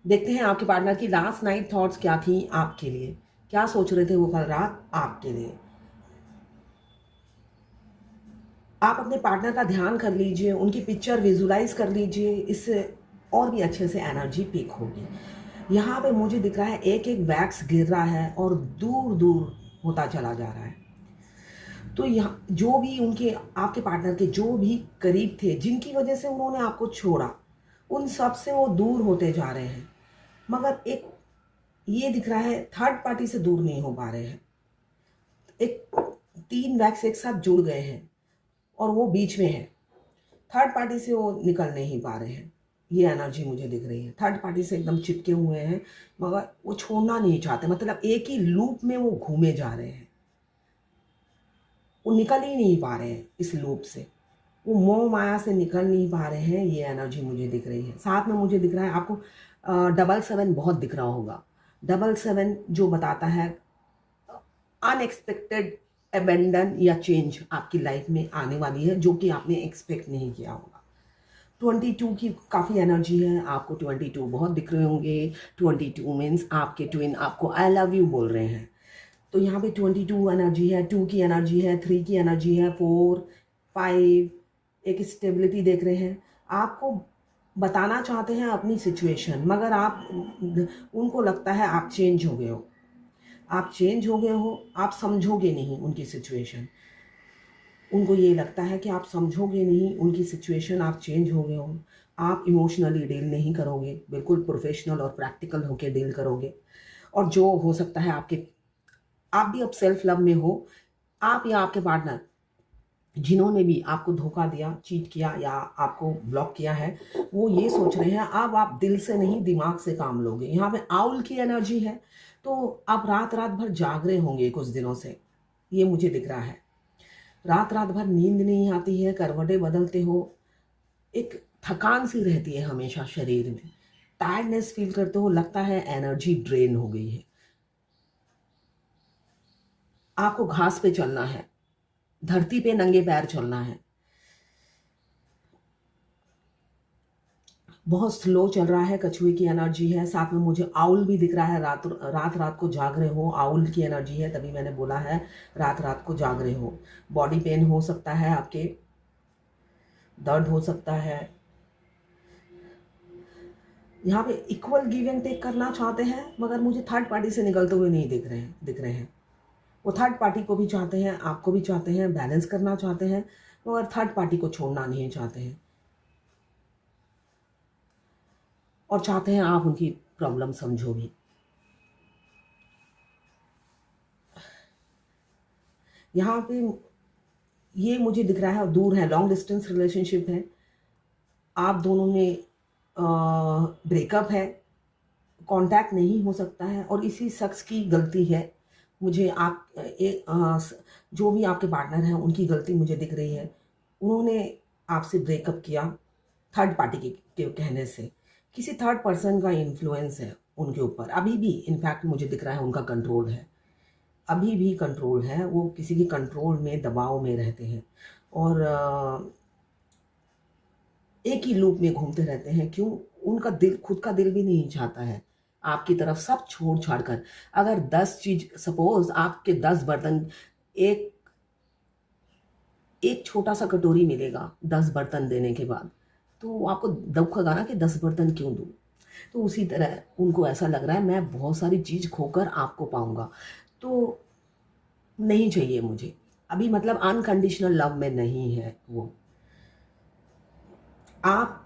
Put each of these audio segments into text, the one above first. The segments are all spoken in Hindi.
देखते हैं आपके पार्टनर की लास्ट नाइट थॉट्स क्या थी आपके लिए, क्या सोच रहे थे वो कल रात आपके लिए। आप अपने पार्टनर का ध्यान कर लीजिए, उनकी पिक्चर विजुलाइज कर लीजिए, इससे और भी अच्छे से एनर्जी पिक होगी। यहाँ पे मुझे दिख रहा है एक एक वैक्स गिर रहा है और दूर दूर होता चला जा रहा है। तो यहाँ जो भी उनके आपके पार्टनर के जो भी करीब थे, जिनकी वजह से उन्होंने आपको छोड़ा, उन सब से वो दूर होते जा रहे हैं। मगर एक ये दिख रहा है थर्ड पार्टी से दूर नहीं हो पा रहे हैं। एक 3 वैक्स एक साथ जुड़ गए हैं और वो बीच में है। थर्ड पार्टी से वो निकल नहीं पा रहे हैं। ये एनर्जी मुझे दिख रही है। थर्ड पार्टी से एकदम चिपके हुए हैं, मगर वो छोड़ना नहीं चाहते। मतलब एक ही लूप में वो घूमे जा रहे हैं। वो निकल ही नहीं पा रहे हैं इस लूप से। वो मोह माया से निकल नहीं पा रहे हैं। ये एनर्जी मुझे दिख रही है। साथ में मुझे दिख रहा है आपको 777 बहुत दिख रहा होगा। 777 जो बताता है अनएक्सपेक्टेड अबेंडन या चेंज आपकी लाइफ में आने वाली है, जो कि आपने एक्सपेक्ट नहीं किया होगा। 22 की काफ़ी एनर्जी है। आपको 22 बहुत दिख रहे होंगे। 22 मीन्स आपके ट्विन आपको आई लव यू बोल रहे हैं। तो यहाँ पे 22 एनर्जी है, 2 की एनर्जी है, 3 की एनर्जी है, 4, 5 एक स्टेबिलिटी देख रहे हैं। आपको बताना चाहते हैं अपनी सिचुएशन, मगर आप उनको लगता है आप चेंज हो गए हो। आप चेंज हो गए हो, आप समझोगे नहीं उनकी सिचुएशन। उनको ये लगता है कि आप समझोगे नहीं उनकी सिचुएशन, आप चेंज हो गए हो। आप इमोशनली डील नहीं करोगे, बिल्कुल प्रोफेशनल और प्रैक्टिकल होकर डील करोगे। और जो हो सकता है आप भी अब सेल्फ लव में हो। आप या आपके पार्टनर जिन्होंने भी आपको धोखा दिया, चीट किया या आपको ब्लॉक किया है, वो ये सोच रहे हैं अब आप दिल से नहीं दिमाग से काम लोगे। यहाँ पे आउल की एनर्जी है, तो आप रात रात भर जाग रहे होंगे कुछ दिनों से। ये मुझे दिख रहा है। रात रात भर नींद नहीं आती है, करवटें बदलते हो, एक थकान सी रहती है हमेशा शरीर में। टायर्डनेस फील करते हो, लगता है एनर्जी ड्रेन हो गई है। आपको घास पे चलना है, धरती पे नंगे पैर चलना है। बहुत स्लो चल रहा है, कछुए की एनर्जी है। साथ में मुझे आउल भी दिख रहा है। रात रात रात को जाग रहे हो, आउल की एनर्जी है, तभी मैंने बोला है रात रात को जाग रहे हो। बॉडी पेन हो सकता है, आपके दर्द हो सकता है। यहाँ पे इक्वल गिव एंड टेक करना चाहते हैं, मगर मुझे थर्ड पार्टी से निकलते हुए नहीं दिख रहे हैं। वो थर्ड पार्टी को भी चाहते हैं, आपको भी चाहते हैं, बैलेंस करना चाहते हैं, मगर थर्ड पार्टी को छोड़ना नहीं चाहते हैं। और चाहते हैं आप उनकी प्रॉब्लम समझो भी। यहाँ पे ये मुझे दिख रहा है, दूर है, लॉन्ग डिस्टेंस रिलेशनशिप है। आप दोनों में ब्रेकअप है, कांटेक्ट नहीं हो सकता है, और इसी शख्स की गलती है। मुझे जो भी आपके पार्टनर हैं उनकी गलती मुझे दिख रही है। उन्होंने आपसे ब्रेकअप किया थर्ड पार्टी के कहने से। किसी थर्ड पर्सन का इन्फ्लुएंस है उनके ऊपर अभी भी। इनफैक्ट मुझे दिख रहा है उनका कंट्रोल है, अभी भी कंट्रोल है। वो किसी के कंट्रोल में, दबाव में रहते हैं और एक ही लूप में घूमते रहते हैं। क्यों? उनका दिल, खुद का दिल भी नहीं चाहता है आपकी तरफ सब छोड़ छाड़ कर। अगर 10 चीज, सपोज आपके 10 बर्तन, एक एक छोटा सा कटोरी मिलेगा 10 बर्तन देने के बाद, तो आपको दुख होगा ना कि 10 बर्तन क्यों दूँ। तो उसी तरह उनको ऐसा लग रहा है मैं बहुत सारी चीज़ खोकर आपको पाऊंगा, तो नहीं चाहिए मुझे अभी। मतलब अनकंडीशनल लव में नहीं है वो। आप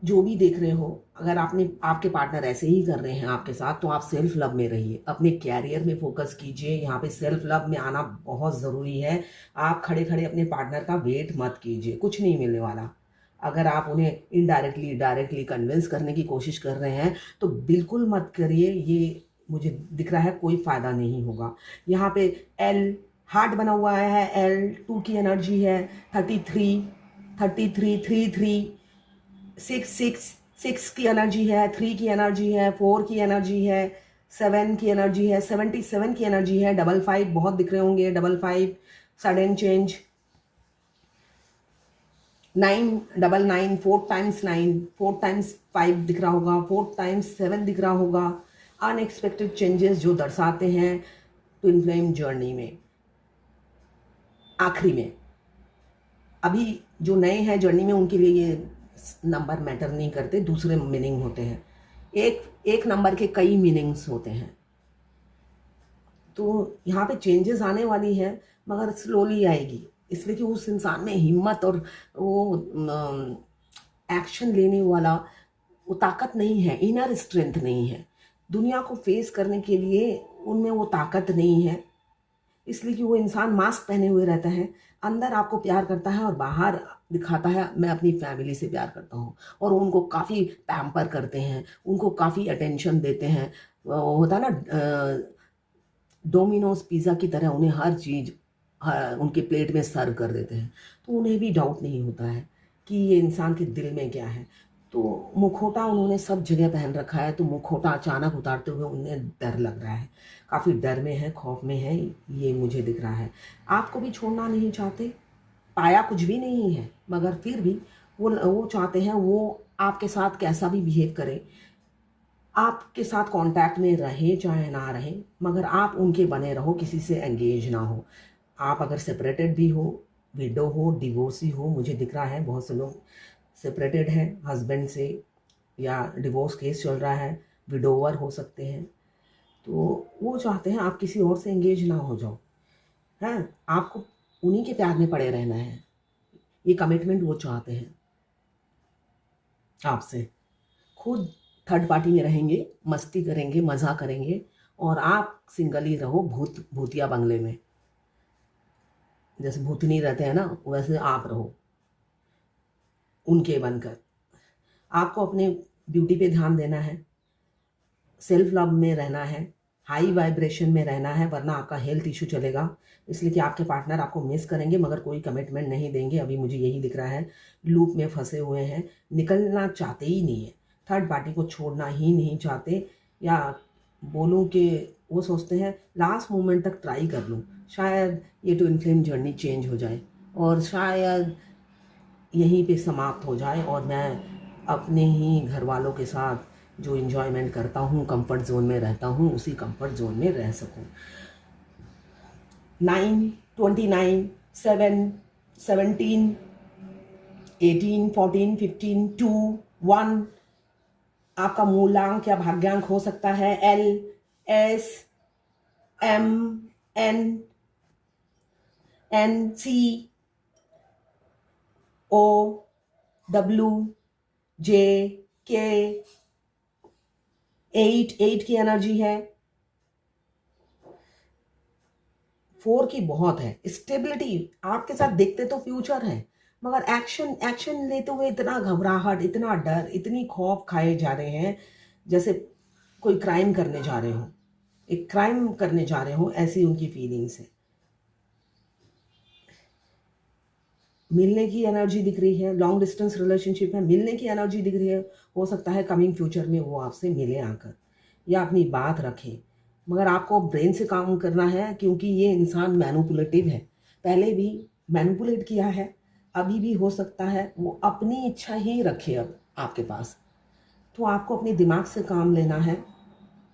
जो भी देख रहे हो, अगर आपके पार्टनर ऐसे ही कर रहे हैं आपके साथ, तो आप सेल्फ लव में रहिए, अपने कैरियर में फोकस कीजिए। यहाँ पे सेल्फ लव में आना बहुत ज़रूरी है। आप खड़े खड़े अपने पार्टनर का वेट मत कीजिए, कुछ नहीं मिलने वाला। अगर आप उन्हें इनडायरेक्टली डायरेक्टली कन्विंस करने की कोशिश कर रहे हैं, तो बिल्कुल मत करिए। ये मुझे दिख रहा है कोई फ़ायदा नहीं होगा। यहाँ पे एल हार्ट बना हुआ है, L2 की एनर्जी है, 33, 33, 33, 6 की एनर्जी है, 3 की एनर्जी है, 4 की एनर्जी है, 7 की एनर्जी है, 77 की एनर्जी है, 55 बहुत दिख रहे होंगे, 55 सडन चेंज, 999, 4 टाइम्स 9, 4 टाइम्स 5 दिख रहा होगा, 4 टाइम्स 7 दिख रहा होगा। अनएक्सपेक्टेड चेंजेस जो दर्शाते हैं ट्विन फ्लेम जर्नी में। आखिरी में अभी जो नए हैं जर्नी में उनके लिए ये नंबर मैटर नहीं करते, दूसरे मीनिंग होते हैं। एक नंबर के कई मीनिंग्स होते हैं। तो यहाँ पे चेंजेस आने वाली है मगर स्लोली आएगी, इसलिए कि उस इंसान में हिम्मत और वो एक्शन लेने वाला वो ताकत नहीं है, इनर स्ट्रेंथ नहीं है। दुनिया को फेस करने के लिए उनमें वो ताकत नहीं है, इसलिए कि वो इंसान मास्क पहने हुए रहता है। अंदर आपको प्यार करता है और बाहर दिखाता है मैं अपनी फैमिली से प्यार करता हूँ, और उनको काफ़ी पैम्पर करते हैं, उनको काफ़ी अटेंशन देते हैं। होता है ना डोमिनोज पिज़्ज़ा की तरह उन्हें हर चीज़ उनके प्लेट में सर्व कर देते हैं। तो उन्हें भी डाउट नहीं होता है कि ये इंसान के दिल में क्या है। तो मुखौटा उन्होंने सब जगह पहन रखा है, तो मुखौटा अचानक उतारते हुए उन्हें डर लग रहा है, काफ़ी डर में है, खौफ में है, ये मुझे दिख रहा है। आपको भी छोड़ना नहीं चाहते, पाया कुछ भी नहीं है मगर फिर भी वो चाहते हैं वो आपके साथ कैसा भी बिहेव करे, आपके साथ कांटेक्ट में रहे चाहे ना रहे, मगर आप उनके बने रहो, किसी से एंगेज ना हो। आप अगर सेपरेटेड भी हो, विडो हो, डिवोर्सी हो, मुझे दिख रहा है बहुत से लोग सेपरेटेड हैं हस्बैंड से या डिवोर्स केस चल रहा है, विडोवर हो सकते हैं। तो वो चाहते हैं आप किसी और से एंगेज ना हो जाओ, हैं आपको उन्हीं के प्यार में पड़े रहना है। ये कमिटमेंट वो चाहते हैं आपसे। खुद थर्ड पार्टी में रहेंगे, मस्ती करेंगे, मज़ा करेंगे, और आप सिंगल ही रहो भूतिया बंगले में। जैसे भूतनी रहते हैं ना, वैसे आप रहो उनके बनकर। आपको अपने ब्यूटी पे ध्यान देना है, सेल्फ लव में रहना है, हाई वाइब्रेशन में रहना है, वरना आपका हेल्थ इशू चलेगा। इसलिए कि आपके पार्टनर आपको मिस करेंगे मगर कोई कमिटमेंट नहीं देंगे। अभी मुझे यही दिख रहा है, लूप में फंसे हुए हैं, निकलना चाहते ही नहीं है, थर्ड पार्टी को छोड़ना ही नहीं चाहते। या बोलूं कि वो सोचते हैं लास्ट मोमेंट तक ट्राई कर लूँ, शायद ये ट्विन फ्लेम जर्नी चेंज हो जाए और शायद यहीं पे समाप्त हो जाए और मैं अपने ही घर वालों के साथ जो इन्जॉयमेंट करता हूँ, कंफर्ट जोन में रहता हूँ, उसी कंफर्ट जोन में रह सकूँ। 9, 29, 7, 17, 18, 14, 15, 2, 1 आपका मूलांक या भाग्यांक हो सकता है L, S, M, N, N, C, O, W, J, K। 8 की एनर्जी है, 4 की बहुत है। स्टेबिलिटी आपके साथ देखते तो फ्यूचर है मगर एक्शन लेते हुए इतना घबराहट, इतना डर, इतनी खौफ खाए जा रहे हैं जैसे कोई क्राइम करने जा रहे हो, एक क्राइम करने जा रहे हो, ऐसी उनकी फीलिंग्स है। मिलने की एनर्जी दिख रही है, लॉन्ग डिस्टेंस रिलेशनशिप में मिलने की एनर्जी दिख रही है। हो सकता है कमिंग फ्यूचर में वो आपसे मिले आकर या अपनी बात रखें, मगर आपको ब्रेन से काम करना है क्योंकि ये इंसान मैनिपुलेटिव है। पहले भी मैनिपुलेट किया है, अभी भी हो सकता है वो अपनी इच्छा ही रखे अब आपके पास। तो आपको अपने दिमाग से काम लेना है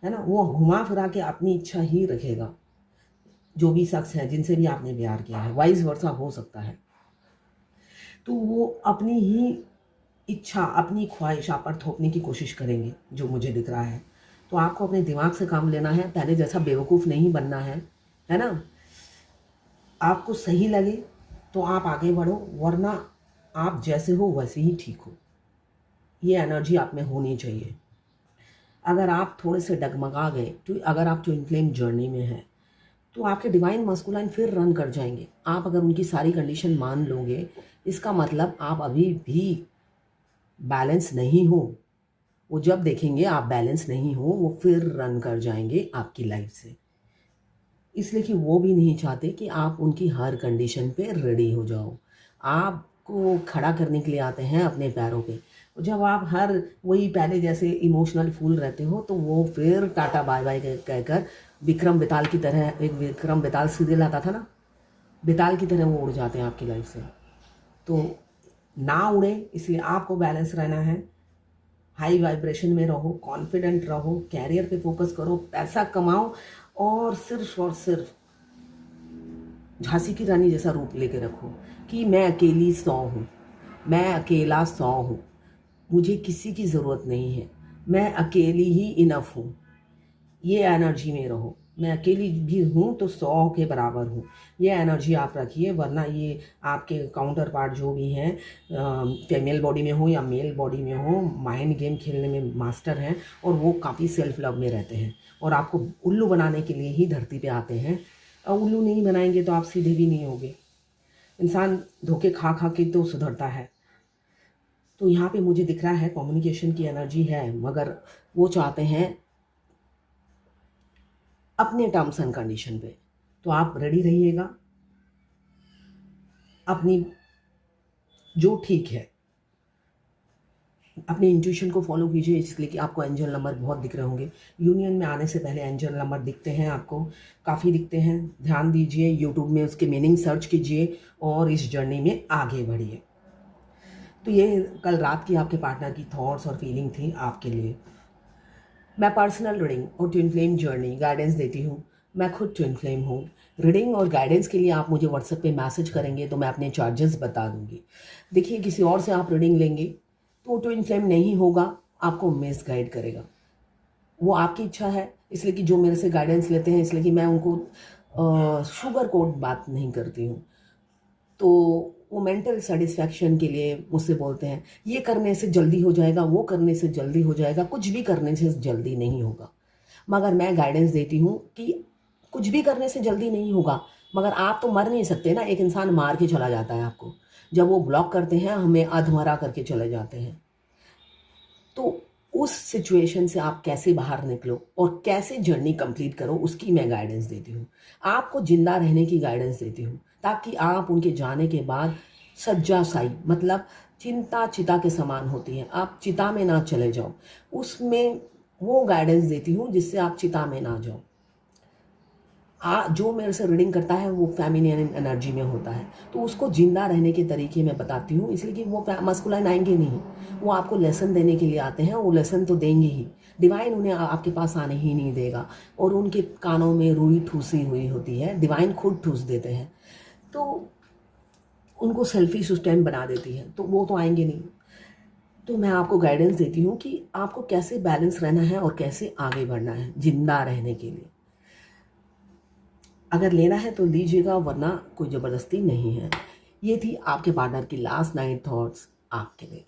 ना। वो घुमा फिरा के अपनी इच्छा ही रखेगा, जो भी शख्स है जिनसे भी आपने प्यार किया है, वाइस वर्सा हो सकता है। तो वो अपनी ही इच्छा, अपनी ख्वाहिश आप पर थोपने की कोशिश करेंगे, जो मुझे दिख रहा है। तो आपको अपने दिमाग से काम लेना है, पहले जैसा बेवकूफ़ नहीं बनना है ना। आपको सही लगे तो आप आगे बढ़ो, वरना आप जैसे हो वैसे ही ठीक हो। ये एनर्जी आप में होनी चाहिए। अगर आप थोड़े से डगमगा गए, तो अगर आप ट्विन फ्लेम जर्नी में हैं तो आपके डिवाइन मस्कुलाइन फिर रन कर जाएंगे। आप अगर उनकी सारी कंडीशन मान लोगे, इसका मतलब आप अभी भी बैलेंस नहीं हो। वो जब देखेंगे आप बैलेंस नहीं हो, वो फिर रन कर जाएंगे आपकी लाइफ से। इसलिए कि वो भी नहीं चाहते कि आप उनकी हर कंडीशन पे रेडी हो जाओ। आपको खड़ा करने के लिए आते हैं अपने पैरों पे। जब आप हर वही पहले जैसे इमोशनल फूल रहते हो, तो वो फिर टाटा बाय बाय कहकर विक्रम बेताल की तरह, एक विक्रम बेताल सीरियल आता था ना, बेताल की तरह वो उड़ जाते हैं आपकी लाइफ से। तो ना उड़े, इसलिए आपको बैलेंस रहना है। हाई वाइब्रेशन में रहो, कॉन्फिडेंट रहो, कैरियर पे फोकस करो, पैसा कमाओ और सिर्फ झांसी की रानी जैसा रूप लेके रखो कि मैं अकेली 100 हूँ, मैं अकेला 100 हूँ, मुझे किसी की ज़रूरत नहीं है, मैं अकेली ही इनफ हूँ। ये एनर्जी में रहो। मैं अकेली भी हूँ तो 100 के बराबर हूँ। ये एनर्जी आप रखिए, वरना ये आपके काउंटर पार्ट जो भी हैं, फीमेल बॉडी में हो या मेल बॉडी में हो, माइंड गेम खेलने में मास्टर हैं और वो काफ़ी सेल्फ लव में रहते हैं और आपको उल्लू बनाने के लिए ही धरती पे आते हैं। और उल्लू नहीं बनाएंगे तो आप सीधे भी नहीं होगे। इंसान धोखे खा खा के तो सुधरता है। तो यहाँ पे मुझे दिख रहा है कम्युनिकेशन की एनर्जी है, मगर वो चाहते हैं अपने टर्म्स एंड कंडीशन पे। तो आप रेडी रहिएगा, अपनी जो ठीक है अपने इंट्यूशन को फॉलो कीजिए, इसलिए कि आपको एंजल नंबर बहुत दिख रहे होंगे। यूनियन में आने से पहले एंजल नंबर दिखते हैं, आपको काफ़ी दिखते हैं। ध्यान दीजिए, यूट्यूब में उसके मीनिंग सर्च कीजिए और इस जर्नी में आगे बढ़िए। तो ये कल रात की आपके पार्टनर की थॉट्स और फीलिंग थी आपके लिए। मैं पर्सनल रीडिंग और ट्विन फ्लेम जर्नी गाइडेंस देती हूँ। मैं खुद ट्विन फ्लेम हूँ। रीडिंग और गाइडेंस के लिए आप मुझे व्हाट्सएप पे मैसेज करेंगे तो मैं अपने चार्जेस बता दूँगी। देखिए, किसी और से आप रीडिंग लेंगे तो ट्विन फ्लेम नहीं होगा, आपको मिस गाइड करेगा। वो आपकी इच्छा है, इसलिए कि जो मेरे से गाइडेंस लेते हैं, इसलिए कि मैं उनको शुगर कोट बात नहीं करती हूँ। तो वो मेंटल सेटिस्फैक्शन के लिए मुझसे बोलते हैं ये करने से जल्दी हो जाएगा, वो करने से जल्दी हो जाएगा। कुछ भी करने से जल्दी नहीं होगा, मगर मैं गाइडेंस देती हूँ कि कुछ भी करने से जल्दी नहीं होगा, मगर आप तो मर नहीं सकते ना। एक इंसान मार के चला जाता है आपको, जब वो ब्लॉक करते हैं हमें अधमरा करके चले जाते हैं। तो उस सिचुएशन से आप कैसे बाहर निकलो और कैसे जर्नी कंप्लीट करो, उसकी मैं गाइडेंस देती हूँ। आपको जिंदा रहने की गाइडेंस देती हूँ, ताकि आप उनके जाने के बाद सज्जाशाई, मतलब चिंता चिता के समान होती है, आप चिता में ना चले जाओ। उसमें वो गाइडेंस देती हूँ जिससे आप चिता में ना जाओ। जो मेरे से रीडिंग करता है वो फेमिनिन एनर्जी में होता है, तो उसको जिंदा रहने के तरीके मैं बताती हूँ, इसलिए कि वो मस्कुलाइन आएंगे नहीं, वो आपको लेसन देने के लिए आते हैं। वो लेसन तो देंगे ही, डिवाइन उन्हें आपके पास आने ही नहीं देगा। और उनके कानों में रुई ठूसी हुई होती है, डिवाइन खुद ठूस देते हैं, तो उनको सेल्फी सुस्टैंड बना देती है, तो वो तो आएंगे नहीं। तो मैं आपको गाइडेंस देती हूँ कि आपको कैसे बैलेंस रहना है और कैसे आगे बढ़ना है जिंदा रहने के लिए। अगर लेना है तो लीजिएगा, वरना कोई ज़बरदस्ती नहीं है। ये थी आपके पार्टनर की लास्ट नाइट थॉट्स आपके लिए।